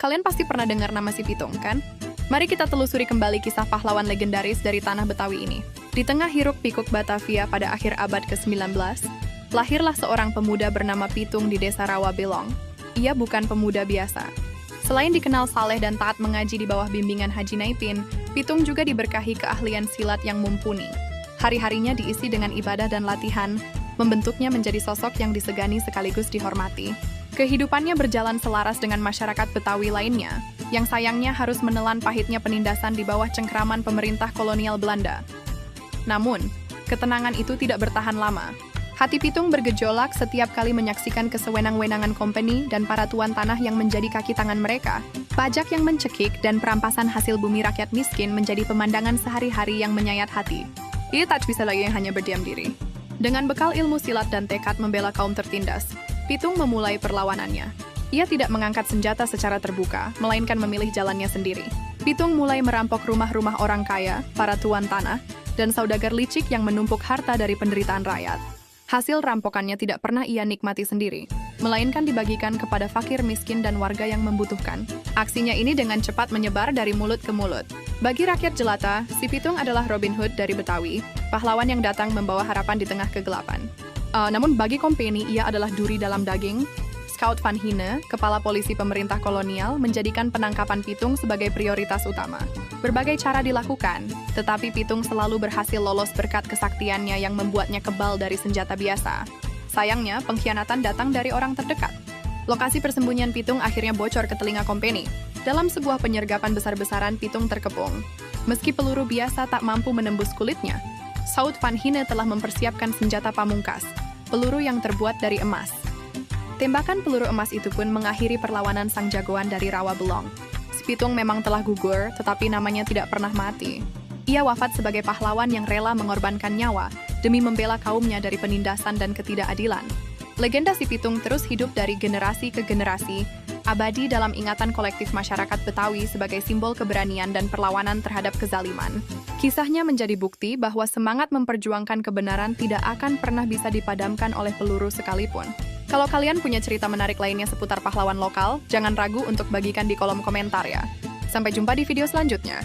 Kalian pasti pernah dengar nama si Pitung, kan? Mari kita telusuri kembali kisah pahlawan legendaris dari tanah Betawi ini. Di tengah hiruk-pikuk Batavia pada akhir abad ke-19, lahirlah seorang pemuda bernama Pitung di desa Rawabelong. Ia bukan pemuda biasa. Selain dikenal saleh dan taat mengaji di bawah bimbingan Haji Naipin, Pitung juga diberkahi keahlian silat yang mumpuni. Hari-harinya diisi dengan ibadah dan latihan, membentuknya menjadi sosok yang disegani sekaligus dihormati. Kehidupannya berjalan selaras dengan masyarakat Betawi lainnya, yang sayangnya harus menelan pahitnya penindasan di bawah cengkraman pemerintah kolonial Belanda. Namun, ketenangan itu tidak bertahan lama. Hati Pitung bergejolak setiap kali menyaksikan kesewenang-wenangan kompeni dan para tuan tanah yang menjadi kaki tangan mereka. Pajak yang mencekik dan perampasan hasil bumi rakyat miskin menjadi pemandangan sehari-hari yang menyayat hati. Ia tak bisa lagi yang hanya berdiam diri. Dengan bekal ilmu silat dan tekad membela kaum tertindas, Pitung memulai perlawanannya. Ia tidak mengangkat senjata secara terbuka, melainkan memilih jalannya sendiri. Pitung mulai merampok rumah-rumah orang kaya, para tuan tanah, dan saudagar licik yang menumpuk harta dari penderitaan rakyat. Hasil rampokannya tidak pernah ia nikmati sendiri, melainkan dibagikan kepada fakir miskin dan warga yang membutuhkan. Aksinya ini dengan cepat menyebar dari mulut ke mulut. Bagi rakyat jelata, si Pitung adalah Robin Hood dari Betawi, pahlawan yang datang membawa harapan di tengah kegelapan. Namun bagi kompeni, ia adalah duri dalam daging. Scout Van Hine, kepala polisi pemerintah kolonial, menjadikan penangkapan Pitung sebagai prioritas utama. Berbagai cara dilakukan, tetapi Pitung selalu berhasil lolos berkat kesaktiannya yang membuatnya kebal dari senjata biasa. Sayangnya, pengkhianatan datang dari orang terdekat. Lokasi persembunyian Pitung akhirnya bocor ke telinga kompeni. Dalam sebuah penyergapan besar-besaran, Pitung terkepung. Meski peluru biasa tak mampu menembus kulitnya, Scout Van Hine telah mempersiapkan senjata pamungkas, peluru yang terbuat dari emas. Tembakan peluru emas itu pun mengakhiri perlawanan sang jagoan dari Rawabelong. Si Pitung memang telah gugur, tetapi namanya tidak pernah mati. Ia wafat sebagai pahlawan yang rela mengorbankan nyawa demi membela kaumnya dari penindasan dan ketidakadilan. Legenda si Pitung terus hidup dari generasi ke generasi, abadi dalam ingatan kolektif masyarakat Betawi sebagai simbol keberanian dan perlawanan terhadap kezaliman. Kisahnya menjadi bukti bahwa semangat memperjuangkan kebenaran tidak akan pernah bisa dipadamkan oleh peluru sekalipun. Kalau kalian punya cerita menarik lainnya seputar pahlawan lokal, jangan ragu untuk bagikan di kolom komentar ya. Sampai jumpa di video selanjutnya.